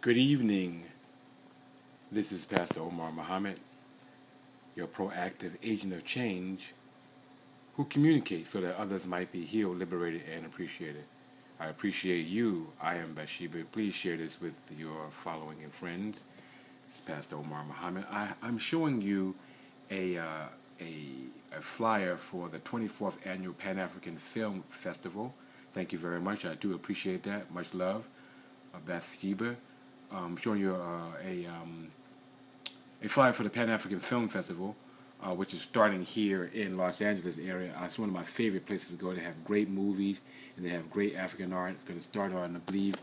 Good evening. This is Pastor Omar Muhammad, your proactive agent of change who communicates so that others might be healed, liberated, and appreciated. I appreciate you. I am Bathsheba. Please share this with your following and friends. This is Pastor Omar Muhammad. I'm showing you a, uh, a flyer for the 24th Annual Pan-African Film Festival. Thank you very much. I do appreciate that. Much love. Bathsheba. Showing you a flyer for the Pan-African Film Festival, which is starting here in Los Angeles area. It's one of my favorite places to go. They have great movies and they have great African art. It's going to start on, I believe,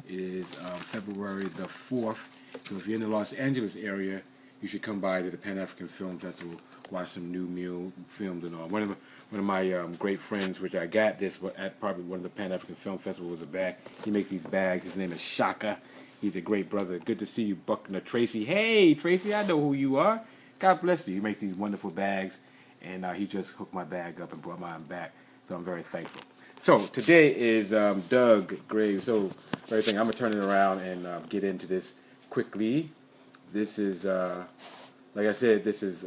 it is February the 4th. So if you're in the Los Angeles area, you should come by to the Pan-African Film Festival, watch some new films and all. One of my great friends, which I got this at probably one of the Pan-African Film Festival, was a bag. He makes these bags. His name is Shaka. He's a great brother. Good to see you, Buckner Tracy. Hey, Tracy, I know who you are. God bless you. He makes these wonderful bags, and he just hooked my bag up and brought mine back. So I'm very thankful. So today is Doug Graves. So everything. I'm gonna turn it around and get into this quickly. This is, like I said, this is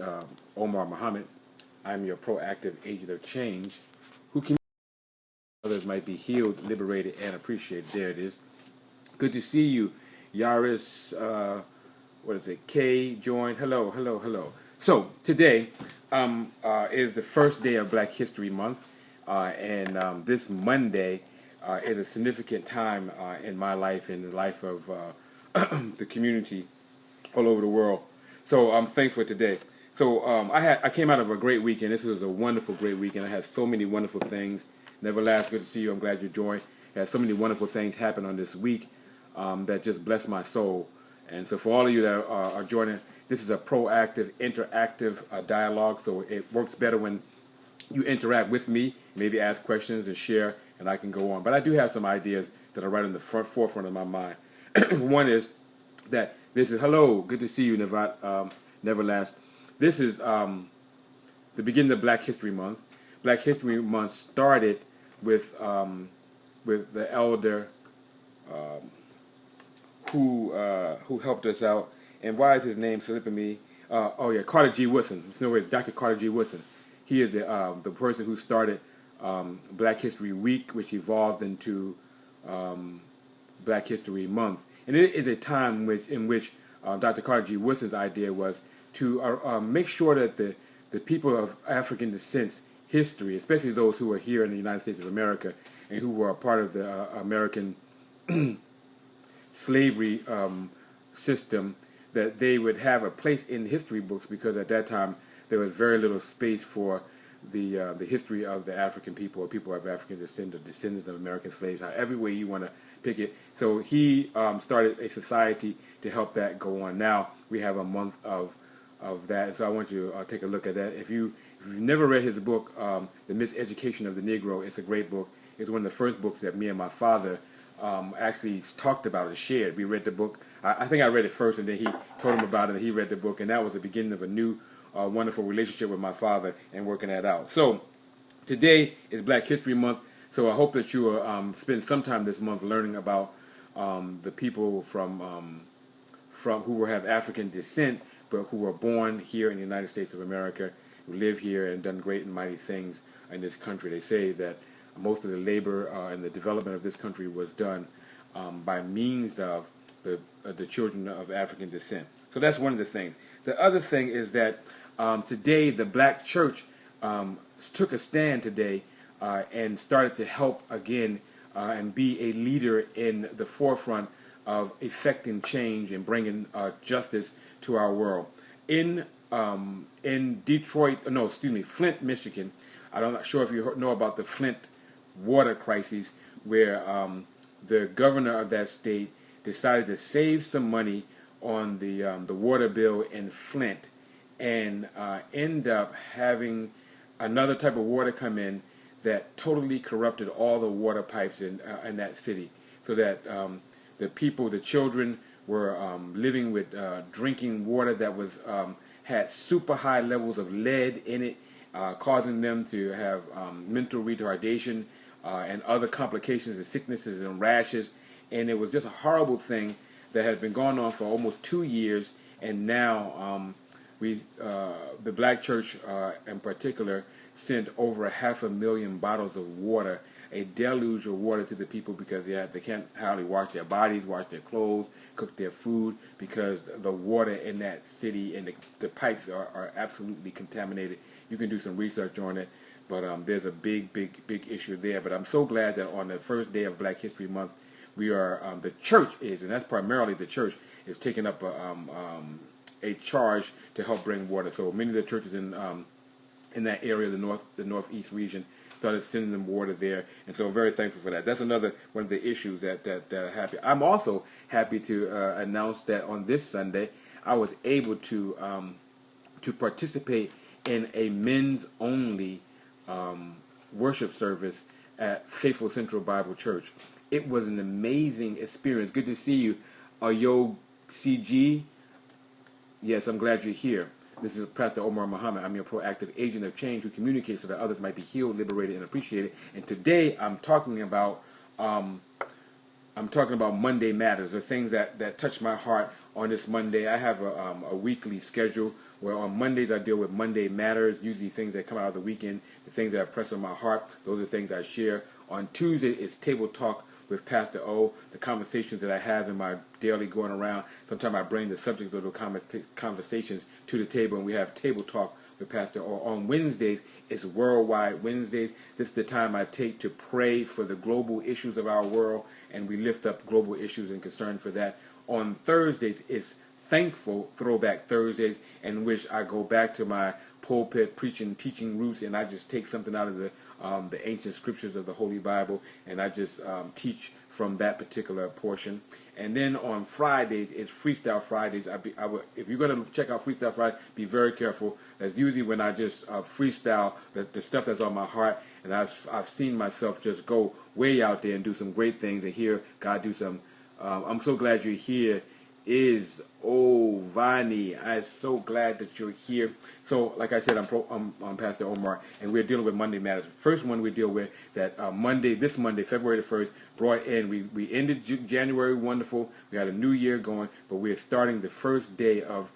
Omar Muhammad. I'm your proactive agent of change, who can others might be healed, liberated, and appreciated. There it is. Good to see you, Yaris. What is it? Kay joined. Hello. So today is the first day of Black History Month, and this Monday is a significant time in my life and the life of the community all over the world. So I'm thankful today. So I came out of a great weekend. This was a wonderful, great weekend. I had so many wonderful things. Nevertheless, good to see you. I'm glad you joined. I had so many wonderful things happen on this week. That just bless my soul. And so for all of you that are joining, this is a proactive, interactive dialogue, so it works better when you interact with me, maybe ask questions and share, and I can go on. But I do have some ideas that are right in the forefront of my mind. One is that this is, hello, good to see you, Neverlast. This is the beginning of Black History Month. Black History Month started with the elder who helped us out, and why is his name slipping me? Carter G. Woodson. It's no way, Dr. Carter G. Woodson. He is the person who started Black History Week, which evolved into Black History Month, and it is a time in which Dr. Carter G. Woodson's idea was to make sure that the people of African descent history, especially those who are here in the United States of America and who were a part of the American slavery system, that they would have a place in history books, because at that time there was very little space for the history of the African people, or people of African descent, or descendants of American slaves, however way you want to pick it. So he started a society to help that go on. Now we have a month of that, so I want you to take a look at that. If you've never read his book, The Miseducation of the Negro, it's a great book. It's one of the first books that me and my father actually talked about and shared. We read the book. I think I read it first, and then he told him about it, and he read the book, and that was the beginning of a new, wonderful relationship with my father and working that out. So today is Black History Month, so I hope that you will spend some time this month learning about the people from who have African descent, but who were born here in the United States of America, who live here and done great and mighty things in this country. They say that most of the labor and the development of this country was done by means of the children of African descent. So that's one of the things. The other thing is that today the Black church took a stand today and started to help again and be a leader in the forefront of effecting change and bringing justice to our world. In Flint, Michigan. I'm not sure if you know about the Flint water crisis, where the governor of that state decided to save some money on the water bill in Flint, and end up having another type of water come in that totally corrupted all the water pipes in that city, so that the people, the children, were living with drinking water that was had super high levels of lead in it, causing them to have mental retardation and other complications and sicknesses and rashes. And it was just a horrible thing that had been going on for almost 2 years, and now the black church in particular sent over 500,000 bottles of water, a deluge of water to the people, because they can't hardly wash their bodies, wash their clothes, cook their food, because the water in that city and the pipes are absolutely contaminated. You can do some research on it, but there's a big issue there. But I'm so glad that on the first day of Black History Month, we are the church is, and that's primarily the church, is taking up a charge to help bring water. So many of the churches in that area, the northeast region, started sending them water there, and so I'm very thankful for that. That's another one of the issues that are happy. I'm also happy to announce that on this Sunday, I was able to participate in a men's only worship service at Faithful Central Bible Church. It was an amazing experience. Good to see you, Yo CG. Yes, I'm glad you're here. This is Pastor Omar Muhammad. I'm your proactive agent of change who communicates so that others might be healed, liberated, and appreciated. And today I'm talking about Monday Matters, the things that touch my heart on this Monday. I have a weekly schedule where on Mondays I deal with Monday Matters, usually things that come out of the weekend, the things that are pressed on my heart. Those are things I share. On Tuesday is Table Talk with Pastor O, the conversations that I have in my daily going around. Sometimes I bring the subject of those conversations to the table, and we have Table Talk with Pastor O. On Wednesdays, it's Worldwide Wednesdays. This is the time I take to pray for the global issues of our world, and we lift up global issues and concern for that. On Thursdays, it's Thankful Throwback Thursdays, in which I go back to my pulpit preaching, teaching roots, and I just take something out of the ancient scriptures of the Holy Bible, and I just teach from that particular portion. And then on Fridays, it's Freestyle Fridays. If you're going to check out Freestyle Friday, be very careful. That's usually when I just freestyle the stuff that's on my heart, and I've seen myself just go way out there and do some great things, and hear God do some. I'm so glad you're here. Vani, I'm so glad that you're here. So, like I said, I'm Pastor Omar, and we're dealing with Monday Matters. First one we deal with that this Monday, February the 1st, brought in. We ended January wonderful. We had a new year going, but we're starting the first day of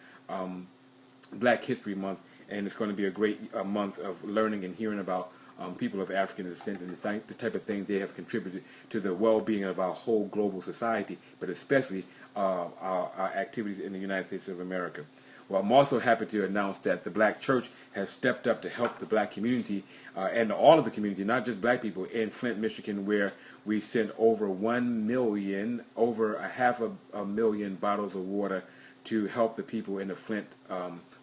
Black History Month, and it's going to be a great month of learning and hearing about people of African descent and the type of things they have contributed to the well-being of our whole global society, but especially our activities in the United States of America. Well, I'm also happy to announce that the Black Church has stepped up to help the Black community and all of the community, not just Black people, in Flint, Michigan, where we sent over 1 million, over a 500,000 bottles of water to help the people in the Flint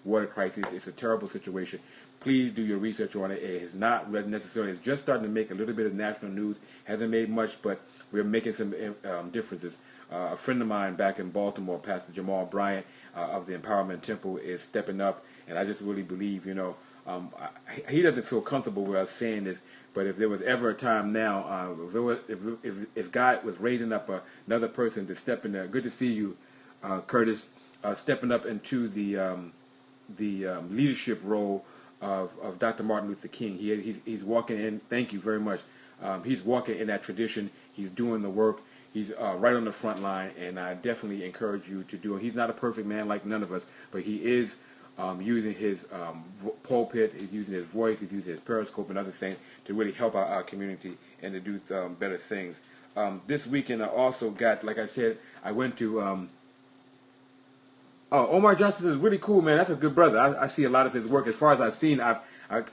water crisis. It's a terrible situation. Please do your research on it. It is not necessarily, it's just starting to make a little bit of national news. Hasn't made much, but we're making some differences. A friend of mine back in Baltimore, Pastor Jamal Bryant of the Empowerment Temple, is stepping up, and I just really believe, he doesn't feel comfortable with us saying this, but if there was ever a time now, if God was raising up another person to step in there, good to see you, Curtis, stepping up into the leadership role of Dr. Martin Luther King. He's walking in. Thank you very much. He's walking in that tradition. He's doing the work. He's right on the front line, and I definitely encourage you to do it. He's not a perfect man like none of us, but he is using his pulpit, he's using his voice, he's using his periscope and other things to really help our community and to do better things. This weekend I also got, like I said, I went to Omar Johnson is really cool, man. That's a good brother. I see a lot of his work. As far as I've seen, I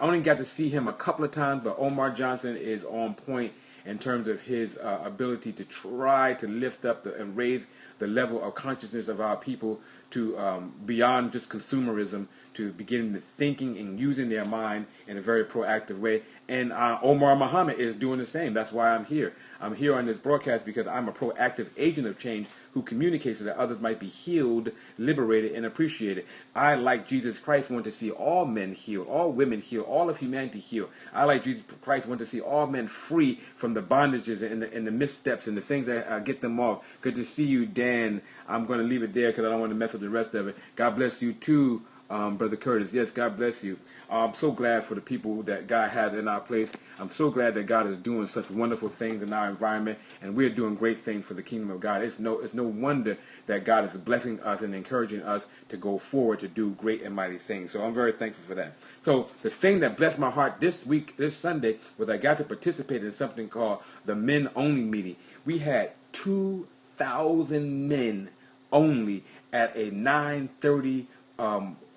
only got to see him a couple of times, but Omar Johnson is on point in terms of his ability to try to lift up and raise the level of consciousness of our people to beyond just consumerism, to begin to thinking and using their mind in a very proactive way. And Omar Muhammad is doing the same. That's why I'm here. I'm here on this broadcast because I'm a proactive agent of change who communicates so that others might be healed, liberated, and appreciated. I, like Jesus Christ, want to see all men healed, all women healed, all of humanity healed. I, like Jesus Christ, want to see all men free from the bondages and the missteps and the things that get them off. Good to see you, Dan. I'm going to leave it there because I don't want to mess up the rest of it. God bless you too, Brother Curtis. Yes, God bless you. I'm so glad for the people that God has in our place. I'm so glad that God is doing such wonderful things in our environment, and we're doing great things for the kingdom of God. It's no wonder that God is blessing us and encouraging us to go forward to do great and mighty things. So I'm very thankful for that. So the thing that blessed my heart this Sunday, was I got to participate in something called the Men Only meeting. We had 2,000 men only at a 9:30.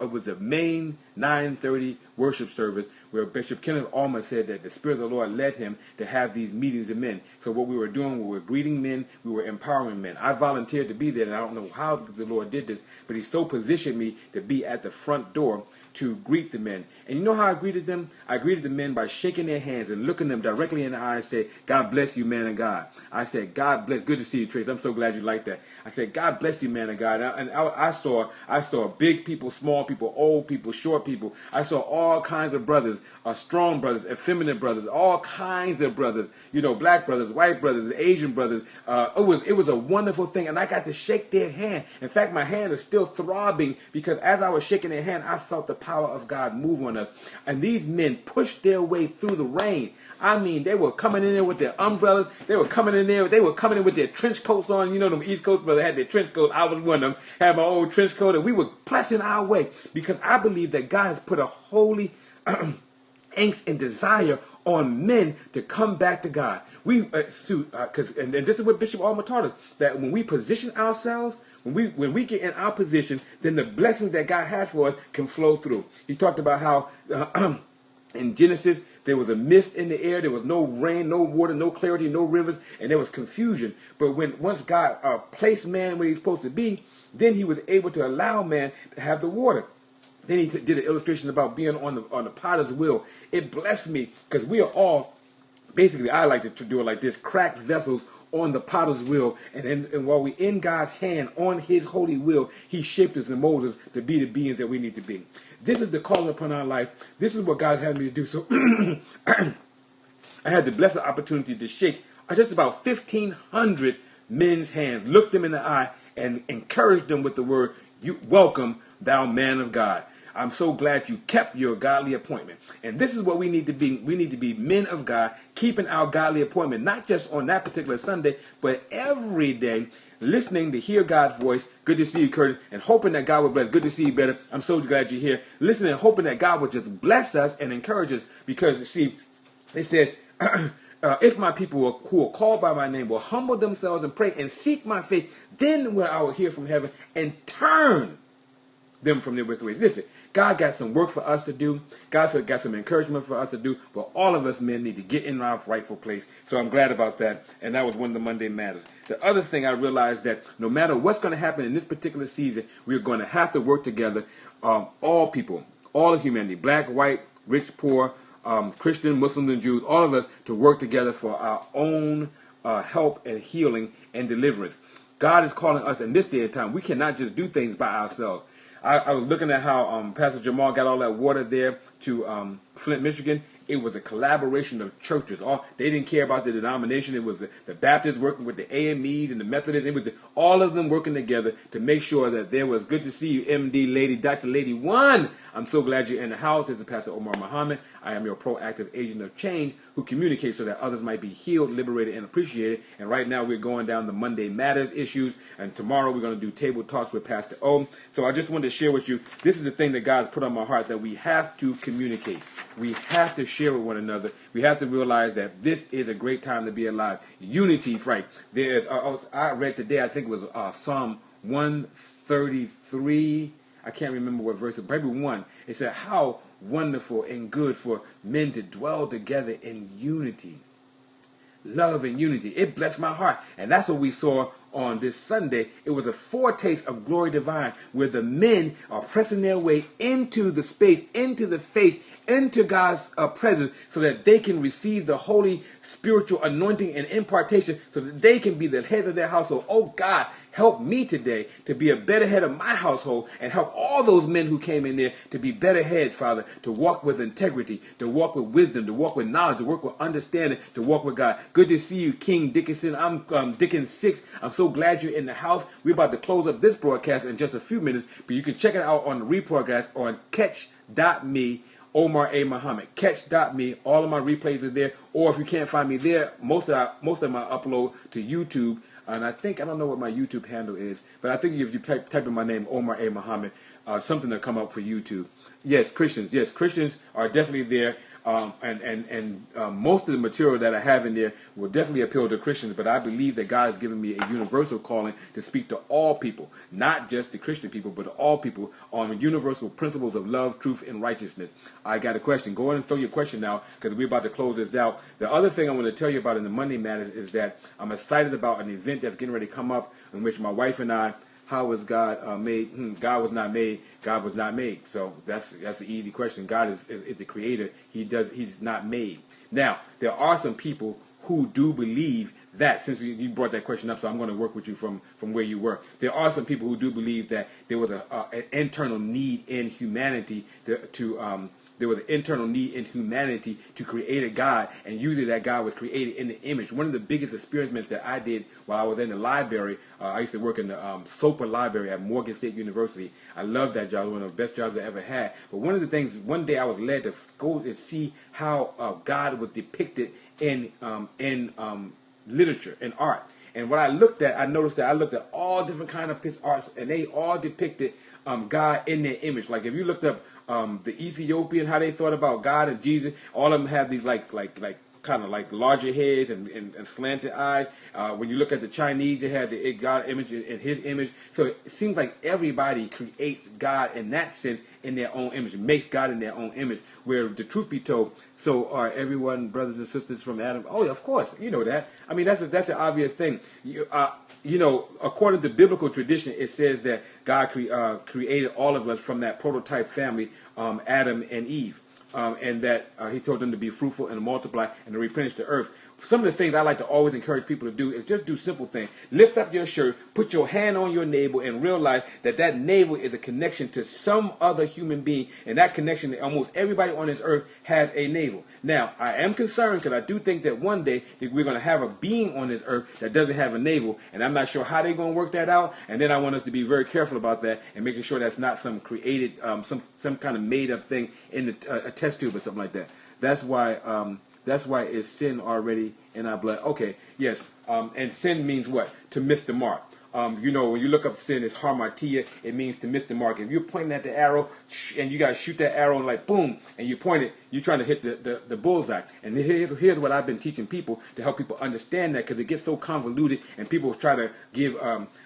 It was a main 9:30 worship service where Bishop Kenneth Omar said that the Spirit of the Lord led him to have these meetings of men. So what we were doing, we were greeting men, we were empowering men. I volunteered to be there, and I don't know how the Lord did this, but He so positioned me to be at the front door to greet the men. And you know how I greeted them? I greeted the men by shaking their hands and looking them directly in the eye and said, "God bless you, man of God." I said, "God bless." Good to see you, Trace. I'm so glad you like that. I said, "God bless you, man of God." And I saw big people, small people, old people, short people. I saw all kinds of brothers, strong brothers, effeminate brothers, all kinds of brothers. You know, black brothers, white brothers, Asian brothers. It was a wonderful thing, and I got to shake their hand. In fact, my hand is still throbbing because as I was shaking their hand, I felt the power of God move on us. And these men pushed their way through the rain. I mean, they were coming in there with their umbrellas. They were coming in with their trench coats on. You know, them East Coast brothers had their trench coats. I was one of them, had my old trench coat, and we were pressing our way because I believe that God has put a holy angst and desire on men to come back to God. And this is what Bishop Omar taught us, that when we position ourselves, when we get in our position, then the blessings that God has for us can flow through. He talked about how in Genesis there was a mist in the air, there was no rain, no water, no clarity, no rivers, and there was confusion. But once God placed man where he's supposed to be, then He was able to allow man to have the water. Then he did an illustration about being on the potter's wheel. It blessed me because we are all, basically, I like to do it like this, cracked vessels on the potter's wheel. And while we're in God's hand, on His holy will, He shaped us and molded us to be the beings that we need to be. This is the calling upon our life. This is what God had me to do. So I had the blessed opportunity to shake just about 1,500 men's hands, look them in the eye, and encourage them with the word, "You welcome, thou man of God." I'm so glad you kept your godly appointment. And this is what we need to be. We need to be men of God, keeping our godly appointment, not just on that particular Sunday, but every day, listening to hear God's voice. Good to see you, Curtis, and hoping that God will bless. Good to see you, better. I'm so glad you're here. Listening and hoping that God will just bless us and encourage us, because, see, they said, if my people who are called by my name will humble themselves and pray and seek my face, then will I will hear from heaven and turn them from their wicked ways. Listen, God got some work for us to do. God got some encouragement for us to do. But all of us men need to get in our rightful place. So I'm glad about that. And that was one of the Monday Matters. The other thing I realized that no matter what's going to happen in this particular season, we're going to have to work together. All people, all of humanity, black, white, rich, poor, Christian, Muslims, and Jews, all of us to work together for our own help and healing and deliverance. God is calling us in this day and time. We cannot just do things by ourselves. I was looking at how Pastor Jamal got all that water there to Flint, Michigan. It was a collaboration of churches. They didn't care about the denomination. It was the Baptists working with the AMEs and the Methodists. It was all of them working together to make sure that there was. Good to see you, MD Lady, Dr. Lady One. I'm so glad you're in the house. This is Pastor Omar Muhammad. I am your proactive agent of change who communicates so that others might be healed, liberated, and appreciated. And right now we're going down the Monday Matters issues. And tomorrow we're going to do table talks with Pastor O. So I just wanted to share with you, this is the thing that God's put on my heart, that we have to communicate. We have to share with one another. We have to realize that this is a great time to be alive. Unity, right? I read today, I think it was Psalm 133. I can't remember what verse, maybe 1. It said, how wonderful and good for men to dwell together in unity. Love and unity. It blessed my heart. And that's what we saw on this Sunday. It was a foretaste of glory divine, where the men are pressing their way into the space, into the face, into God's presence so that they can receive the holy spiritual anointing and impartation so that they can be the heads of their household. Oh God, help me today to be a better head of my household, and help all those men who came in there to be better heads, Father, to walk with integrity, to walk with wisdom, to walk with knowledge, to work with understanding, to walk with God. Good to see you, King Dickinson. I'm Dickens 6. I'm so glad you're in the house. We're about to close up this broadcast in just a few minutes, but you can check it out on the rebroadcast on catch.me. Omar A. Muhammad. Catch.me. All of my replays are there. Or if you can't find me there, most of my upload to YouTube. And I don't know what my YouTube handle is, but I think if you type in my name, Omar A. Muhammad, something will come up for YouTube. Yes, Christians. Yes, Christians are definitely there. And most of the material that I have in there will definitely appeal to Christians, but I believe that God has given me a universal calling to speak to all people, not just the Christian people, but to all people on universal principles of love, truth, and righteousness. I got a question. Go ahead and throw your question now, because we're about to close this out. The other thing I want to tell you about in the Monday Matters is that I'm excited about an event that's getting ready to come up in which my wife and I, how was God made? God was not made. God was not made. So that's an easy question. God is the creator. He's not made. Now, there are some people who do believe that, since you brought that question up, so I'm going to work with you from where you were. There are some people who do believe that there was an internal need in humanity there was an internal need in humanity to create a God, and usually that God was created in the image. One of the biggest experiments that I did while I was in the library, I used to work in the SOPA library at Morgan State University. I loved that job. It was one of the best jobs I ever had. But one of the things, one day I was led to go and see how God was depicted in literature and art. And what I looked at, I noticed that I looked at all different kind of arts, and they all depicted God in their image. Like if you looked up the Ethiopian, how they thought about God and Jesus, all of them have these like kind of like larger heads and slanted eyes. When you look at the Chinese, they have the God image and his image. So it seems like everybody creates God in that sense in their own image, makes God in their own image. Where the truth be told, so are everyone brothers and sisters from Adam. Oh, of course, you know that. I mean, that's an obvious thing. You know, according to biblical tradition, it says that God created all of us from that prototype family, Adam and Eve. And that he told them to be fruitful and multiply and to replenish the earth. Some of the things I like to always encourage people to do is just do simple things. Lift up your shirt, put your hand on your navel, and realize that that navel is a connection to some other human being, and that connection, almost everybody on this earth has a navel. Now, I am concerned because I do think that one day that we're going to have a being on this earth that doesn't have a navel, and I'm not sure how they're going to work that out, and then I want us to be very careful about that and making sure that's not some created, some kind of made-up thing in a test tube or something like that. That's why it's sin already in our blood. Okay, yes. And sin means what? To miss the mark. You know, when you look up sin, it's hamartia. It means to miss the mark. If you're pointing at the arrow and you got to shoot that arrow and like boom, and you point it, you're trying to hit the bullseye. And here's what I've been teaching people to help people understand that, because it gets so convoluted and people try to give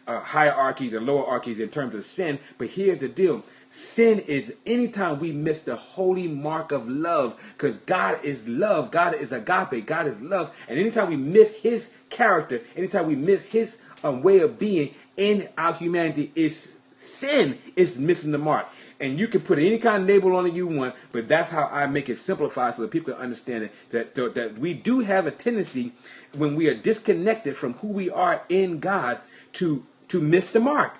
hierarchies and lowerarchies in terms of sin. But here's the deal. Sin is anytime we miss the holy mark of love, because God is love. God is agape. God is love. And anytime we miss his character, anytime we miss his way of being in our humanity, is sin, is missing the mark. And you can put any kind of label on it you want, but that's how I make it simplified so that people can understand it, that we do have a tendency when we are disconnected from who we are in God to miss the mark,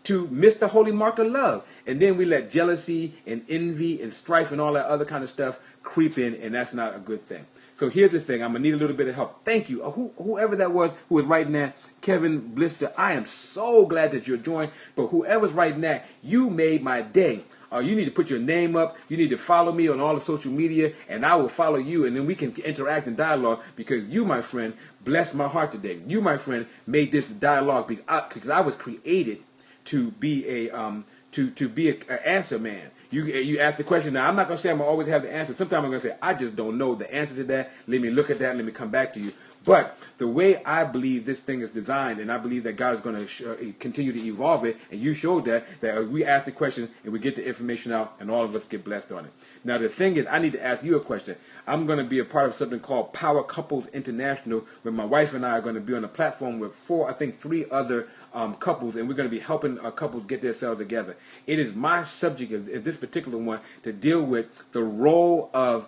to miss the holy mark of love. And then we let jealousy and envy and strife and all that other kind of stuff creep in, and that's not a good thing. So here's the thing. I'm going to need a little bit of help. Thank you. Whoever that was who was writing that, Kevin Blister, I am so glad that you're joined. But whoever's writing that, you made my day. You need to put your name up. You need to follow me on all the social media, and I will follow you, and then we can interact and dialogue, because you, my friend, blessed my heart today. You, my friend, made this dialogue because I was created to be an answer man. You ask the question. Now, I'm not going to say I'm going to always have the answer. Sometimes I'm going to say, I just don't know the answer to that. Let me look at that. Let me come back to you. But the way I believe this thing is designed, and I believe that God is going to continue to evolve it, and you showed that we ask the question and we get the information out, and all of us get blessed on it. Now the thing is, I need to ask you a question. I'm going to be a part of something called Power Couples International, where my wife and I are going to be on a platform with three other couples, and we're going to be helping couples get themselves together. It is my subject of this particular one to deal with the role of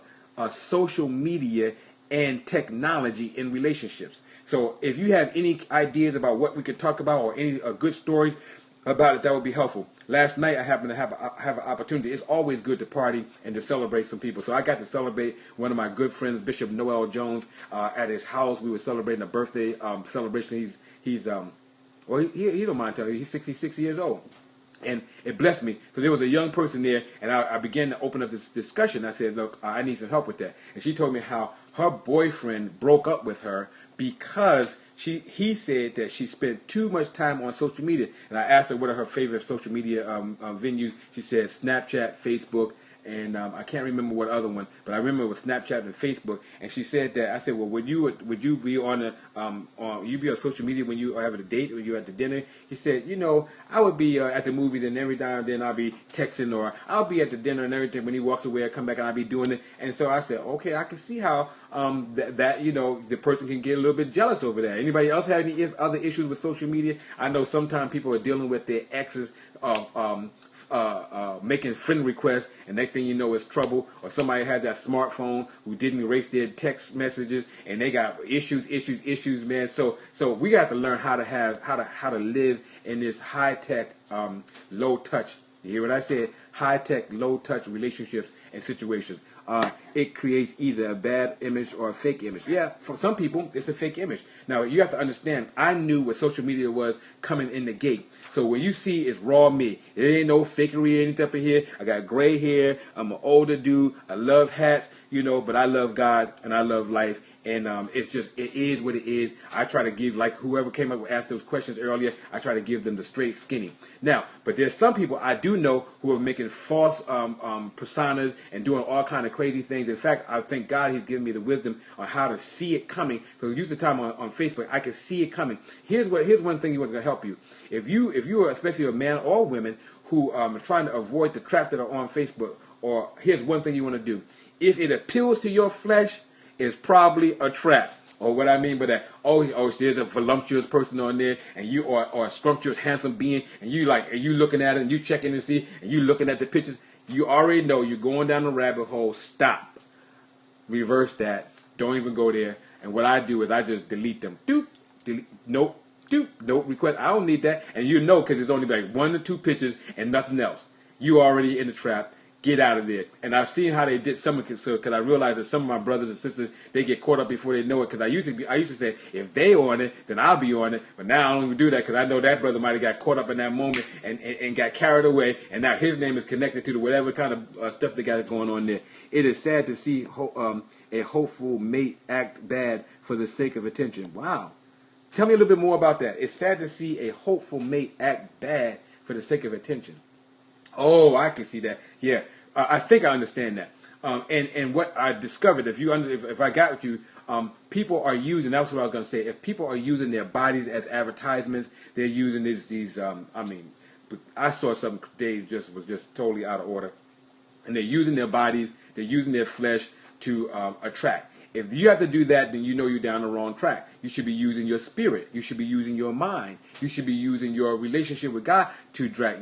social media and technology in relationships. So if you have any ideas about what we could talk about or any good stories about it, that would be helpful. Last night I happened to have an opportunity. It's always good to party and to celebrate some people. So I got to celebrate one of my good friends, Bishop Noel Jones, at his house. We were celebrating a birthday celebration. He don't mind telling you, he's 66 years old. And it blessed me. So there was a young person there, and I began to open up this discussion. I said, look, I need some help with that. And she told me how her boyfriend broke up with her because he said that she spent too much time on social media. And I asked her what are her favorite social media venues. She said Snapchat, Facebook, and I can't remember what other one, but I remember it was Snapchat and Facebook. And she said that, I said, well, would you be you be on social media when you are having a date or you at the dinner? He said, I would be at the movies, and every now and then I'll be texting, or I'll be at the dinner and everything. When he walks away, I come back and I'll be doing it. And so I said, okay, I can see how the person can get a little bit jealous over that. Anybody else have any other issues with social media? I know sometimes people are dealing with their exes making friend requests, and next thing you know it's trouble, or somebody had that smartphone who didn't erase their text messages and they got issues, man. So we got to learn how to live in this high tech, low touch. You hear what I said? High tech, low touch relationships and situations. It creates either a bad image or a fake image. Yeah, for some people, it's a fake image. Now, you have to understand, I knew what social media was coming in the gate. So when you see it's raw me, there ain't no fakery or anything up in here. I got gray hair. I'm an older dude. I love hats, but I love God and I love life. And it is what it is. I try to give, like whoever came up and asked those questions earlier, I try to give them the straight skinny. Now, but there's some people I do know who are making false personas and doing all kind of crazy things. In fact, I thank God he's given me the wisdom on how to see it coming. So use the time on Facebook, I can see it coming. Here's one thing going to help you. If you are especially a man or women who are trying to avoid the traps that are on Facebook, or here's one thing you want to do. If it appeals to your flesh, it's probably a trap. Or what I mean by that, there's a voluptuous person on there, and you or a scrumptious, handsome being, and you looking at it, and you checking to see, and you looking at the pictures. You already know you're going down the rabbit hole. Stop. Reverse that. Don't even go there. And what I do is I just delete them. Delete. Nope. Nope. Request. I don't need that. And because it's only like 1 or 2 pictures and nothing else. You already in the trap. Get out of there. And I've seen how they did some of it, because I realized that some of my brothers and sisters, they get caught up before they know it. Because I used to say, if they on it, then I'll be on it. But now I don't even do that, because I know that brother might have got caught up in that moment and got carried away, and now his name is connected to whatever kind of stuff they got going on there. It is sad to see a hopeful mate act bad for the sake of attention. Wow. Tell me a little bit more about that. It's sad to see a hopeful mate act bad for the sake of attention. Oh, I can see that. Yeah, I think I understand that. And what I discovered, if I got with you, people are using. That's what I was going to say. If people are using their bodies as advertisements, they're using these. I saw something today was just totally out of order, and they're using their bodies, they're using their flesh to attract. If you have to do that, then you're down the wrong track. You should be using your spirit. You should be using your mind. You should be using your relationship with God to drag.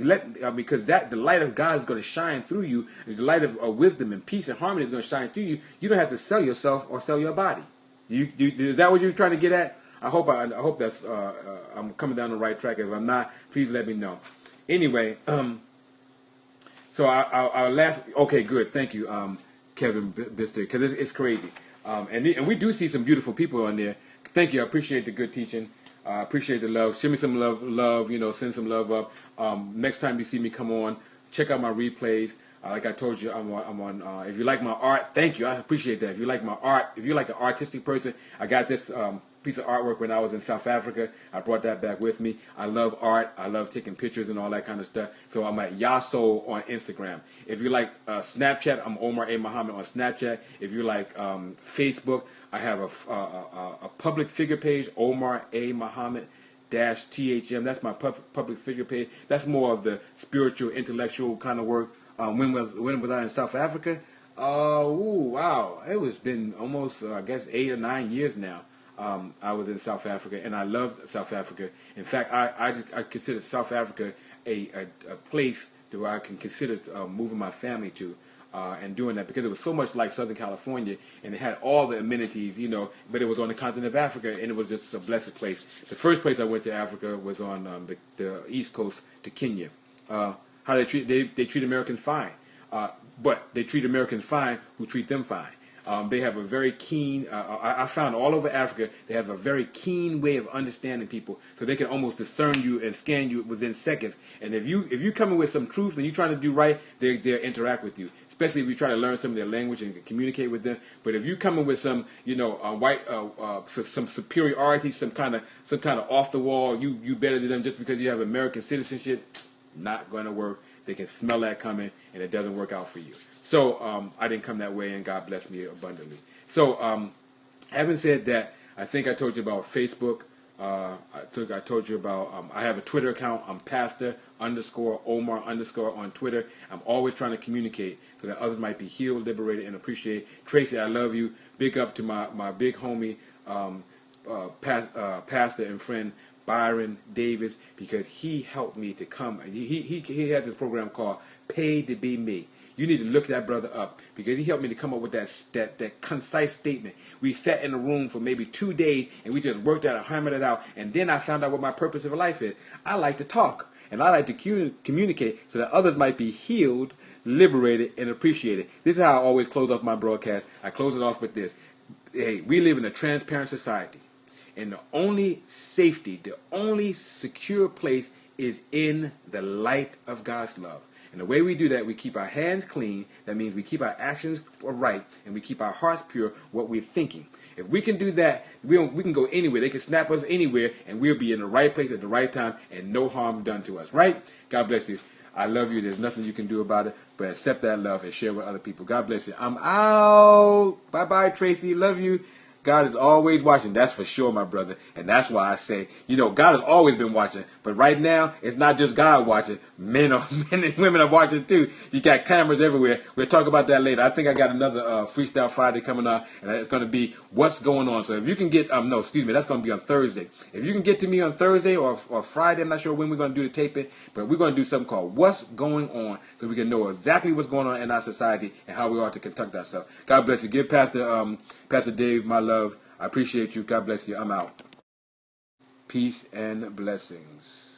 Because the light of God is going to shine through you. The light of wisdom and peace and harmony is going to shine through you. You don't have to sell yourself or sell your body. Is that what you're trying to get at? I hope that's I'm coming down the right track. If I'm not, please let me know. Anyway, so our last. Okay, good. Thank you, Kevin Bister, because it's crazy. And we do see some beautiful people on there. Thank you. I appreciate the good teaching. I appreciate the love. Show me some love. Send some love up. Next time you see me come on, check out my replays. Like I told you, I'm on. If you like my art, thank you. I appreciate that. If you like my art, if you're like an artistic person, I got this piece of artwork when I was in South Africa. I brought that back with me. I love art. I love taking pictures and all that kind of stuff. So I'm at Yaso on Instagram. If you like Snapchat, I'm Omar A. Muhammad on Snapchat. If you like Facebook, I have a public figure page, Omar A. Muhammad THM. That's my public figure page. That's more of the spiritual, intellectual kind of work. When was I in South Africa? Wow. It was been almost, I guess, 8 or 9 years now. I was in South Africa, and I loved South Africa. In fact, I consider South Africa a place where I can consider moving my family to. And doing that because it was so much like Southern California, and it had all the amenities, but it was on the continent of Africa, and it was just a blessed place. The first place I went to Africa was on the East Coast to Kenya. How they treat Americans fine, but they treat Americans fine who treat them fine. They have a very keen, I found all over Africa, they have a very keen way of understanding people, so they can almost discern you and scan you within seconds. And if you come in with some truth and you're trying to do right, they'll interact with you, especially if you try to learn some of their language and communicate with them. But if you come in with some, some superiority, some kind of off the wall, you better than them just because you have American citizenship, not going to work. They can smell that coming, and it doesn't work out for you. So I didn't come that way, and God blessed me abundantly. So having said that, I think I told you about Facebook. I told you about, I have a Twitter account. I'm Pastor_Omar_ on Twitter. I'm always trying to communicate so that others might be healed, liberated, and appreciated. Tracy, I love you. Big up to my big homie, pastor and friend, Byron Davis, because he helped me to come. He has this program called Paid to Be Me. You need to look that brother up because he helped me to come up with that concise statement. We sat in a room for maybe 2 days and we just worked out and hammered it out. And then I found out what my purpose of life is. I like to talk and I like to communicate so that others might be healed, liberated, and appreciated. This is how I always close off my broadcast. I close it off with this. Hey, we live in a transparent society. And the only safety, the only secure place is in the light of God's love. And the way we do that, we keep our hands clean. That means we keep our actions right, and we keep our hearts pure, what we're thinking. If we can do that, we can go anywhere. They can snap us anywhere, and we'll be in the right place at the right time, and no harm done to us, right? God bless you. I love you. There's nothing you can do about it, but accept that love and share with other people. God bless you. I'm out. Bye-bye, Tracy. Love you. God is always watching. That's for sure, my brother. And that's why I say, God has always been watching. But right now, it's not just God watching. Men and women are watching too. You got cameras everywhere. We'll talk about that later. I think I got another Freestyle Friday coming up, and it's going to be what's going on. So if you can get, that's going to be on Thursday. If you can get to me on Thursday or Friday, I'm not sure when we're going to do the taping, but we're going to do something called What's Going On, so we can know exactly what's going on in our society and how we ought to conduct ourselves. God bless you. Give Pastor Dave my love. I appreciate you. God bless you. I'm out. Peace and blessings.